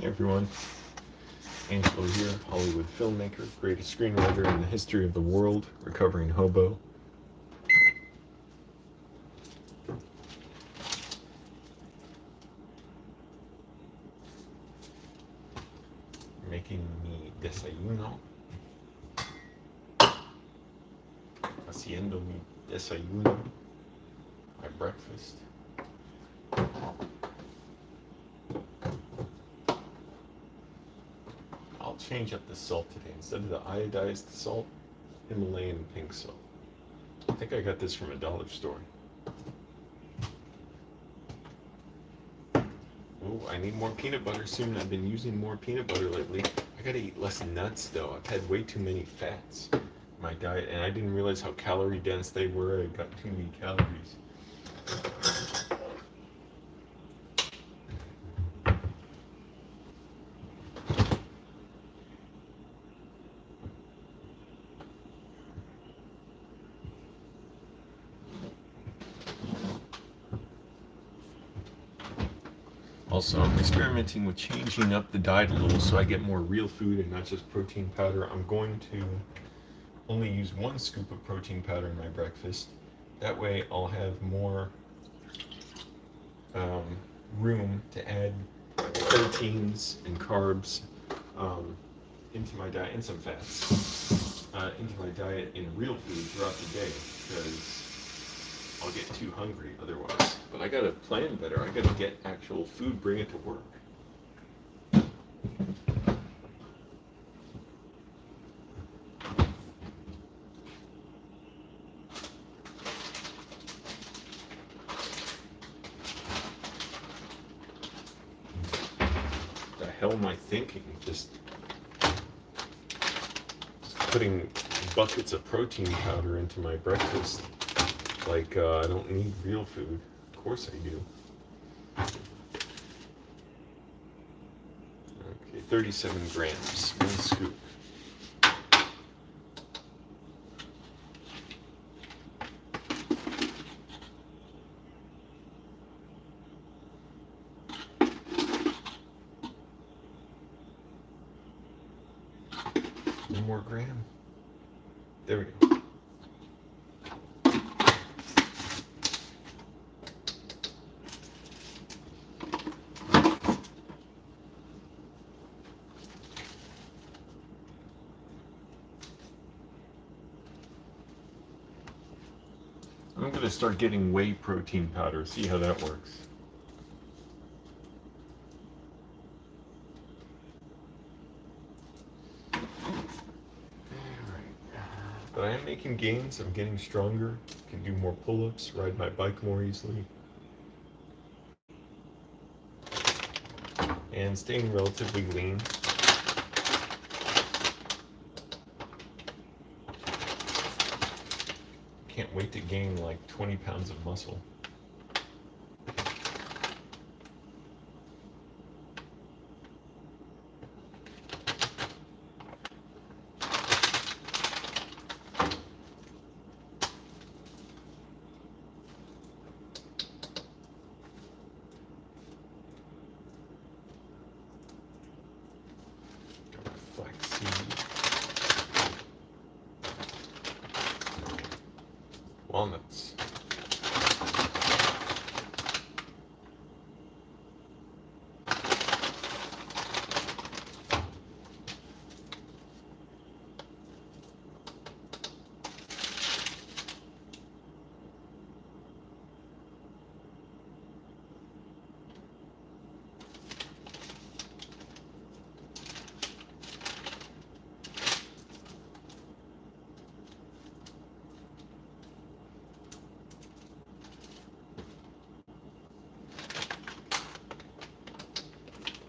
Hey everyone, Angelo here, Hollywood filmmaker, greatest screenwriter in the history of the world, recovering hobo. Making mi desayuno. Haciendo mi desayuno. My breakfast. I'll change up the salt today. Instead of the iodized salt, Himalayan pink salt. I think I got this from a dollar store. Oh, I need more peanut butter soon. I've been using more peanut butter lately. I gotta eat less nuts though. I've had way too many fats in my diet, and I didn't realize how calorie dense they were. I got too many calories. Also, I'm experimenting with changing up the diet a little so I get more real food and not just protein powder. I'm going to only use 1 scoop of protein powder in my breakfast. That way I'll have more room to add proteins and carbs into my diet, and some fats into my diet in real food throughout the day, because I'll get too hungry otherwise. But I gotta plan better. I gotta get actual food, bring it to work. The hell am I thinking? Just putting buckets of protein powder into my breakfast. Like, I don't need real food. Of course I do. Okay, 37 grams, 1 scoop. One more gram. There we go. I'm going to start getting whey protein powder, see how that works. But I am making gains. I'm getting stronger. Can do more pull-ups, ride my bike more easily. And staying relatively lean. Can't wait to gain like 20 pounds of muscle. Walnuts.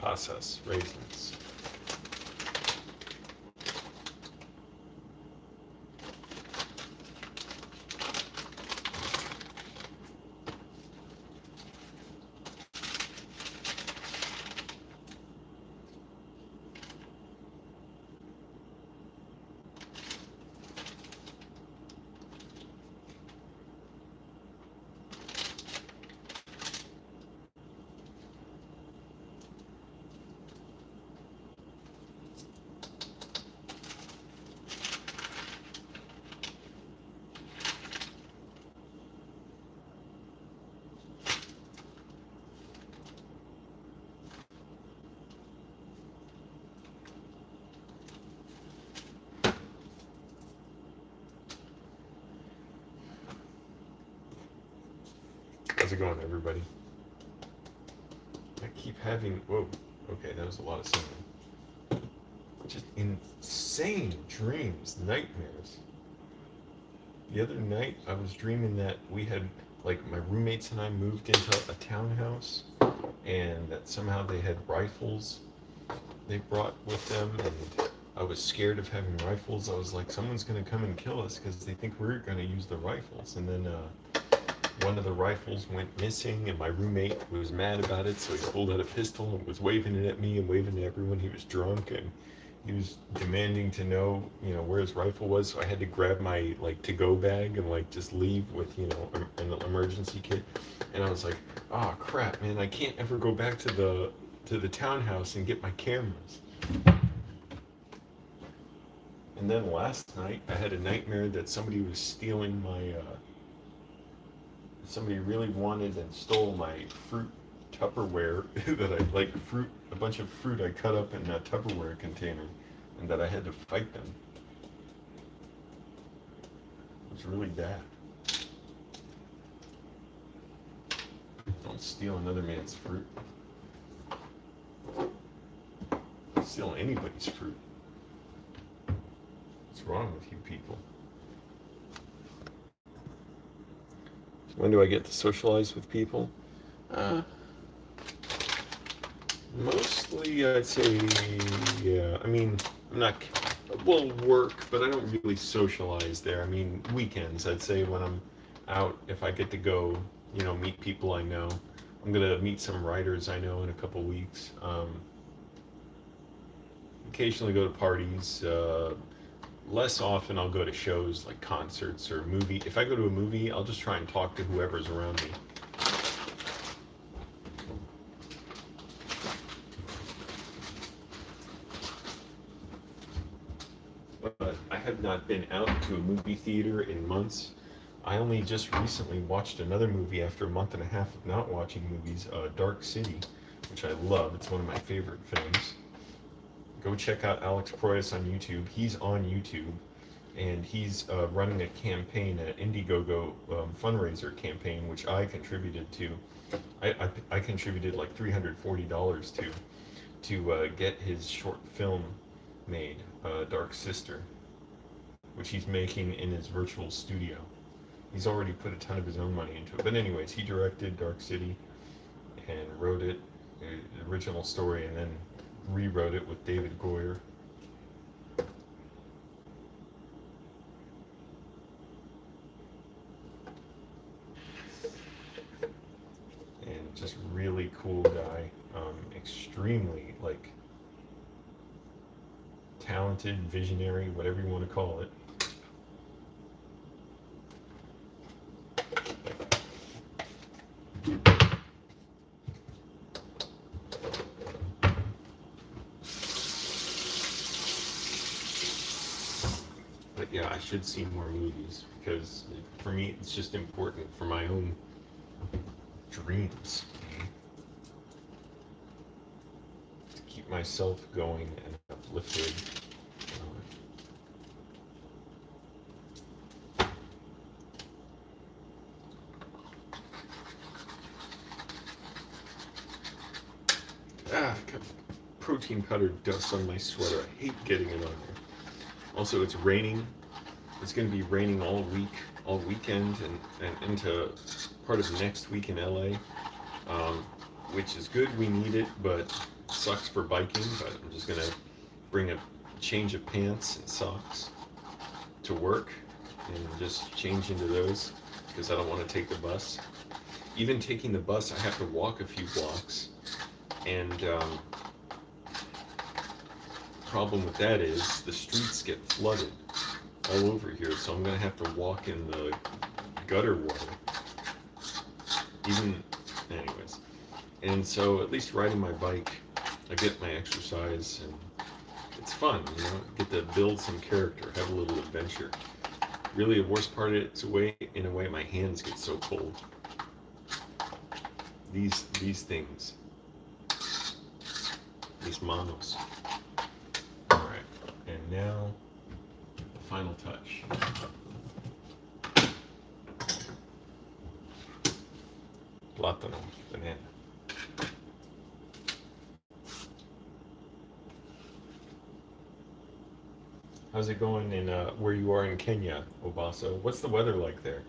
Pasas, raisins. How's it going, everybody? I keep having, whoa, okay, that was a lot of singing. Just insane dreams, nightmares. The other night, I was dreaming that we had, like, my roommates and I moved into a townhouse, and that somehow they had rifles they brought with them, and I was scared of having rifles. I was like, someone's gonna come and kill us because they think we're gonna use the rifles. And then one of the rifles went missing, and my roommate was mad about it, so he pulled out a pistol and was waving it at me and waving it at everyone. He was drunk, and he was demanding to know, where his rifle was. So I had to grab my like to-go bag and like just leave with, an emergency kit. And I was like, oh crap, man, I can't ever go back to the townhouse and get my cameras. And then last night, I had a nightmare that somebody was stealing my. Somebody really wanted and stole my fruit Tupperware that I like a bunch of fruit I cut up in a Tupperware container, and that I had to fight them. It was really bad. Don't steal another man's fruit. Don't steal anybody's fruit. What's wrong with you people? When do I get to socialize with people? Mostly, I'd say, yeah. I mean, I'm not, well, work, but I don't really socialize there. I mean, weekends, I'd say when I'm out, if I get to go, meet people I know. I'm gonna meet some writers I know in a couple weeks. Occasionally go to parties. Less often I'll go to shows like concerts or movie. If I go to a movie, I'll just try and talk to whoever's around me. But I have not been out to a movie theater in months. I only just recently watched another movie after a month and a half of not watching movies, Dark City, which I love. It's one of my favorite films. Go check out Alex Proyas on YouTube. He's on YouTube, and he's running a campaign, an Indiegogo fundraiser campaign, which I contributed to. I contributed like $340 to get his short film made, Dark Sister, which he's making in his virtual studio. He's already put a ton of his own money into it. But anyways, he directed Dark City and wrote it, the original story, and then rewrote it with David Goyer. And just really cool guy, extremely like talented, visionary, whatever you want to call it. But yeah, I should see more movies because for me it's just important for my own dreams to keep myself going and uplifted. Got protein powder dust on my sweater. I hate getting it on there. Also, it's raining. It's going to be raining all week, all weekend, and into part of next week in LA, which is good. We need it, but sucks for biking. But I'm just going to bring a change of pants and socks to work and just change into those because I don't want to take the bus. Even taking the bus, I have to walk a few blocks, and problem with that is the streets get flooded all over here, so I'm gonna have to walk in the gutter water. Anyways, and so at least riding my bike, I get my exercise and it's fun, get to build some character, have a little adventure. Really, the worst part is in a way, my hands get so cold. These things, these manos. And now, the final touch. Plátano, banana. How's it going in where you are in Kenya, Obaso? What's the weather like there?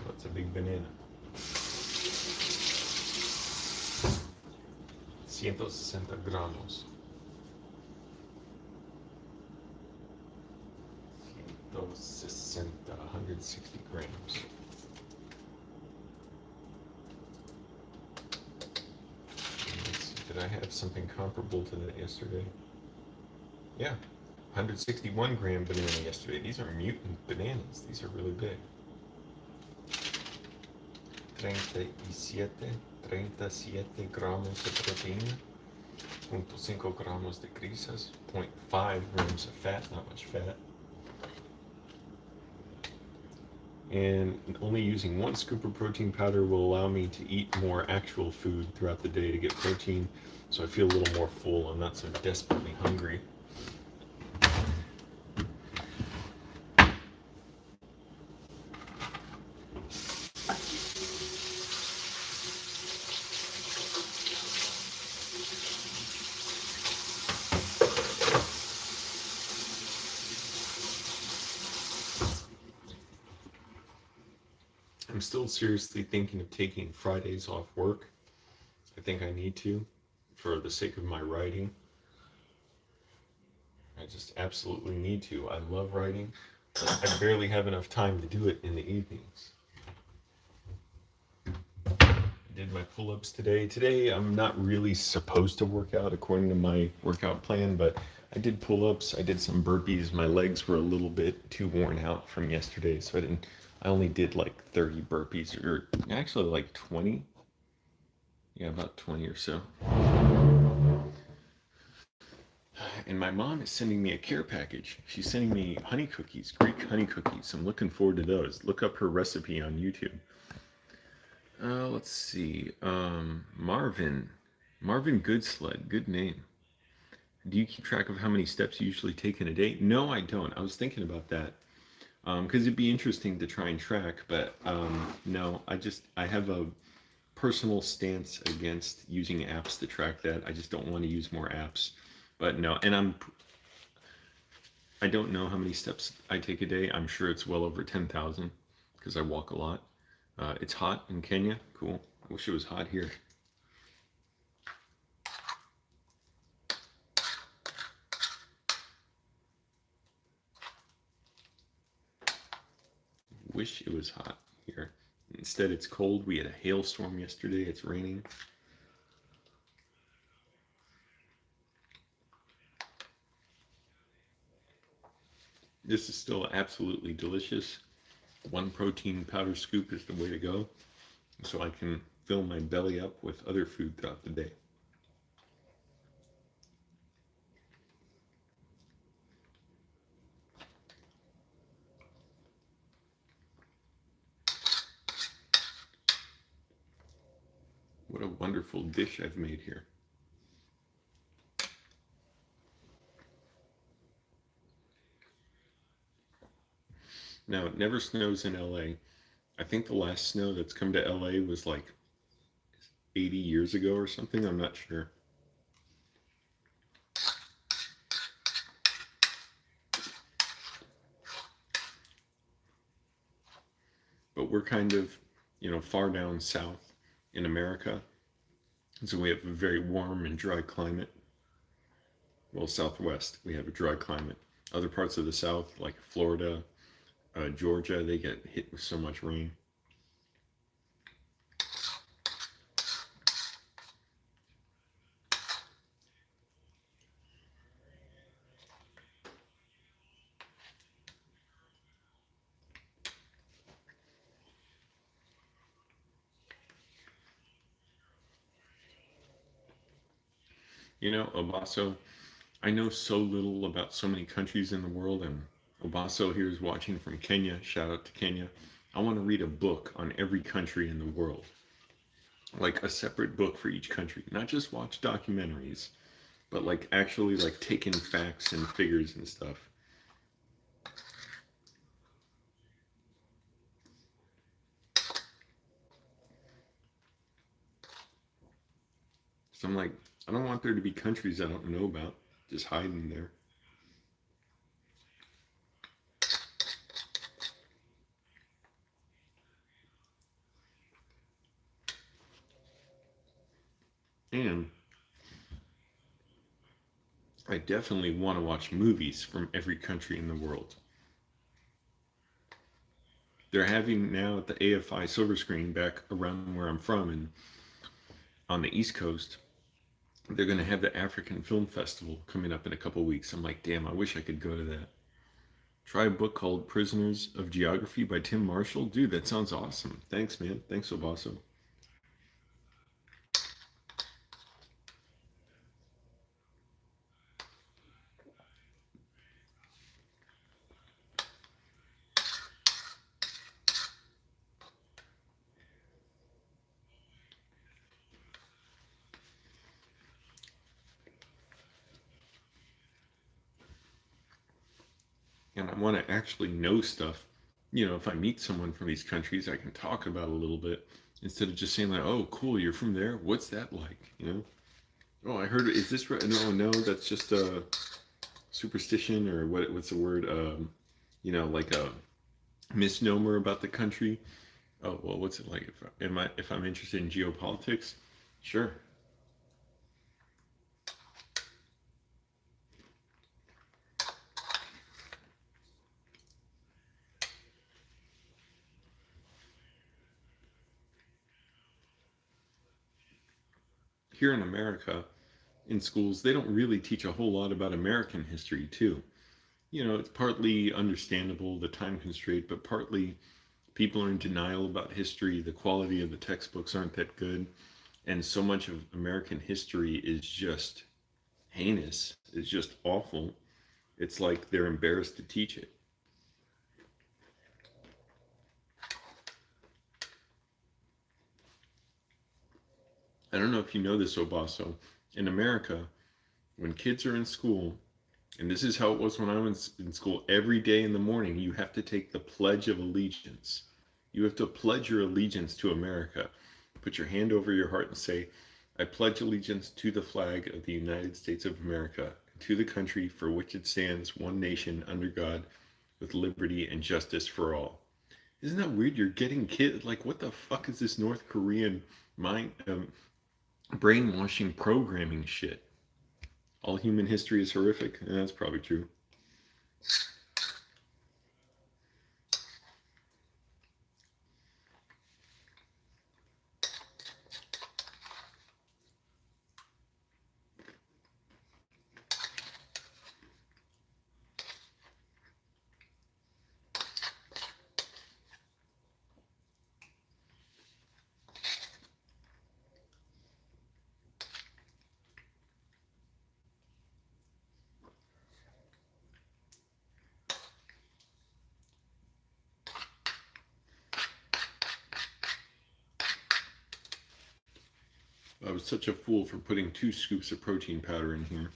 That's a big banana. 160 gramos. 160 grams. Did I have something comparable to that yesterday? Yeah, 161 gram banana yesterday. These are mutant bananas. These are really big. 37, 37 gramos de proteína, 0.5 gramos de grasas, 0.5 grams of fat, not much fat. And only using 1 scoop of protein powder will allow me to eat more actual food throughout the day to get protein, so I feel a little more full. I'm not so desperately hungry. I'm still seriously thinking of taking Fridays off work. I think I need to, for the sake of my writing. I just absolutely need to. I love writing. I barely have enough time to do it in the evenings. I did my pull-ups today. Today I'm not really supposed to work out according to my workout plan, but I did pull-ups. I did some burpees. My legs were a little bit too worn out from yesterday, so I only did like 30 burpees, or actually like 20. Yeah, about 20 or so. And my mom is sending me a care package. She's sending me honey cookies, Greek honey cookies. I'm looking forward to those. Look up her recipe on YouTube. Let's see. Marvin Goodsled. Good name. Do you keep track of how many steps you usually take in a day? No, I don't. I was thinking about that. Because it'd be interesting to try and track, but no, I have a personal stance against using apps to track that. I just don't want to use more apps. But no, and I don't know how many steps I take a day. I'm sure it's well over 10,000 because I walk a lot. It's hot in Kenya. Cool. I wish it was hot here. Wish it was hot here. Instead, it's cold. We had a hailstorm yesterday. It's raining. This is still absolutely delicious. 1 protein powder scoop is the way to go, so I can fill my belly up with other food throughout the day. What a wonderful dish I've made here. Now, it never snows in LA. I think the last snow that's come to LA was like 80 years ago or something. I'm not sure. But we're kind of, far down south in America. And so we have a very warm and dry climate. Well, Southwest, we have a dry climate. Other parts of the South, like Florida, Georgia, they get hit with so much rain. You know, Obaso, I know so little about so many countries in the world, and Obaso here is watching from Kenya. Shout out to Kenya. I want to read a book on every country in the world, like a separate book for each country, not just watch documentaries, but like actually like take in facts and figures and stuff. So I'm like, I don't want there to be countries I don't know about just hiding there. And I definitely want to watch movies from every country in the world. They're having now at the AFI Silver Screen back around where I'm from and on the East Coast, they're going to have the African Film Festival coming up in a couple weeks. I'm like, damn, I wish I could go to that. Try a book called Prisoners of Geography by Tim Marshall. Dude, that sounds awesome. Thanks, man. Thanks, Obaso. And I want to actually know stuff. You know, if I meet someone from these countries, I can talk about it a little bit instead of just saying like, "Oh, cool, you're from there. What's that like?" You know? Oh, I heard. Is this right? No, no, that's just a superstition or what? What's the word? You know, like a misnomer about the country. Oh, well, what's it like? If I'm interested in geopolitics? Sure. Here in America, in schools, they don't really teach a whole lot about American history, too. You know, it's partly understandable, the time constraint, but partly people are in denial about history. The quality of the textbooks aren't that good. And so much of American history is just heinous, it's just awful. It's like they're embarrassed to teach it. I don't know if you know this, Obaso. In America, when kids are in school, and this is how it was when I was in school, every day in the morning, you have to take the Pledge of Allegiance. You have to pledge your allegiance to America. Put your hand over your heart and say, I pledge allegiance to the flag of the United States of America, to the country for which it stands, one nation, under God, with liberty and justice for all. Isn't that weird? You're getting kids, like, what the fuck is this North Korean mind, brainwashing programming shit? All human history is horrific? Yeah, that's probably true. I was such a fool for putting 2 scoops of protein powder in here.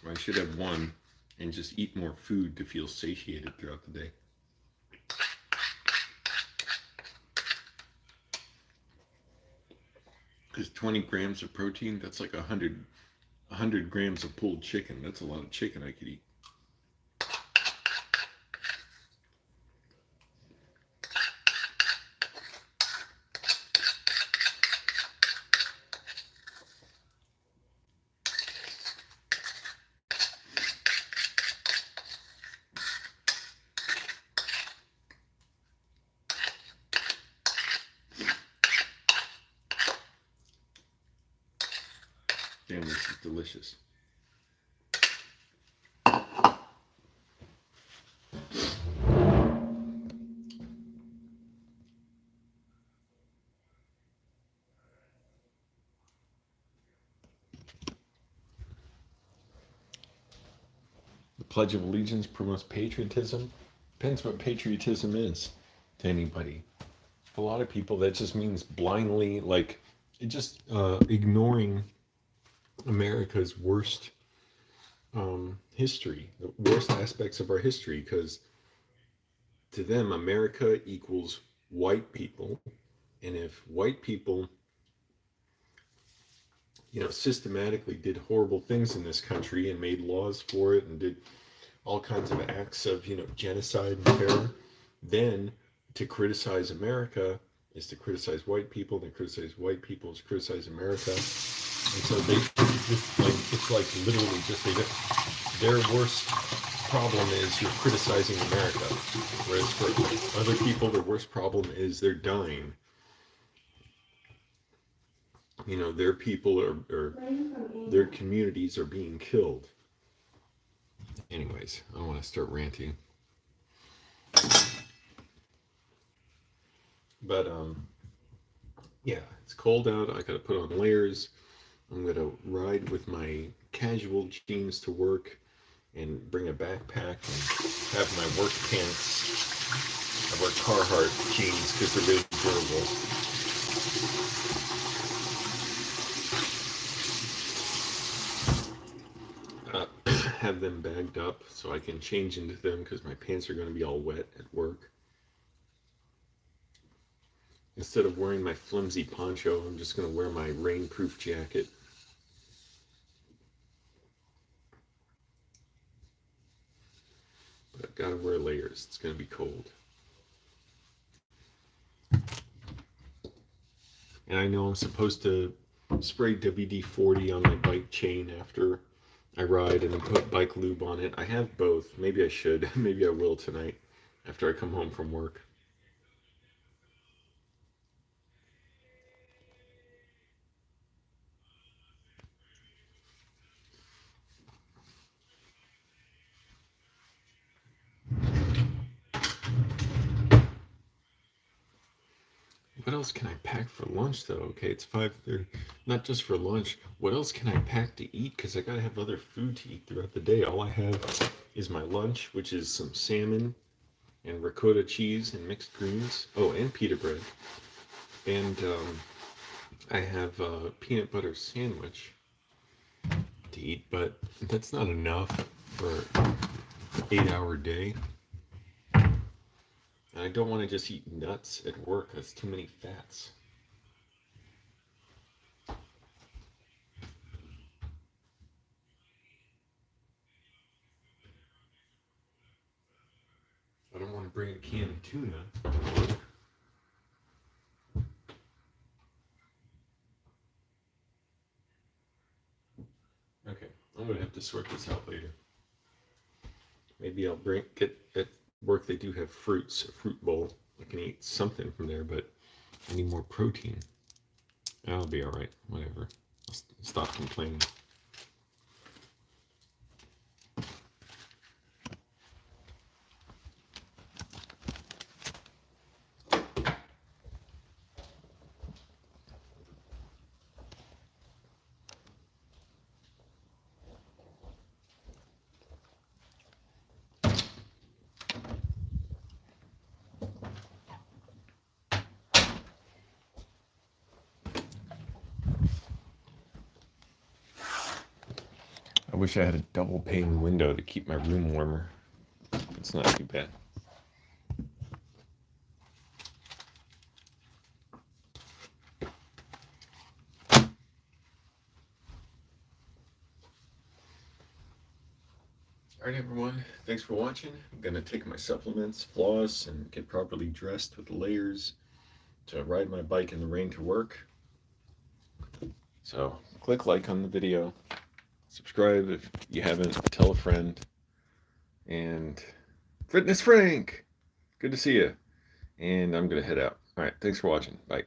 I should have one and just eat more food to feel satiated throughout the day. Because 20 grams of protein, that's like 100 grams of pulled chicken. That's a lot of chicken I could eat. Damn, this is delicious. Pledge of Allegiance promotes patriotism. Depends what patriotism is to anybody. For a lot of people, that just means blindly, like, it just ignoring America's worst history, the worst aspects of our history, because to them, America equals white people. And if white people, systematically did horrible things in this country and made laws for it and did all kinds of acts of, genocide and terror, then to criticize America is to criticize white people, and to criticize white people is to criticize America. And so they just like, it's like literally just their worst problem is you're criticizing America, whereas for other people their worst problem is they're dying. Their people or their communities are being killed. Anyways, I don't want to start ranting. But yeah, it's cold out. I gotta put on layers. I'm gonna ride with my casual jeans to work and bring a backpack and have my work pants. I wear Carhartt jeans because they're really durable. Have them bagged up so I can change into them because my pants are going to be all wet at work. Instead of wearing my flimsy poncho, I'm just going to wear my rainproof jacket. But I've got to wear layers. It's going to be cold. And I know I'm supposed to spray WD-40 on my bike chain after I ride and then put bike lube on it. I have both. Maybe I should. Maybe I will tonight after I come home from work. What else can I pack for lunch, though? Okay, it's 5:30. Not just for lunch. What else can I pack to eat? Because I got to have other food to eat throughout the day. All I have is my lunch, which is some salmon and ricotta cheese and mixed greens. Oh, and pita bread. And I have a peanut butter sandwich to eat, but that's not enough for an 8-hour day. And I don't want to just eat nuts at work. That's too many fats. I don't want to bring a can of tuna. Okay, I'm gonna have to sort this out later. Maybe I'll get at work. They do have fruits, a fruit bowl. I can eat something from there, but I need more protein. I'll be all right. Whatever. I'll stop complaining. I wish I had a double pane window to keep my room warmer. It's not too bad. All right, everyone. Thanks for watching. I'm going to take my supplements, floss, and get properly dressed with layers to ride my bike in the rain to work. So click like on the video. Subscribe if you haven't. Tell a friend. And Fitness Frank, good to see you. And I'm going to head out. All right, thanks for watching. Bye.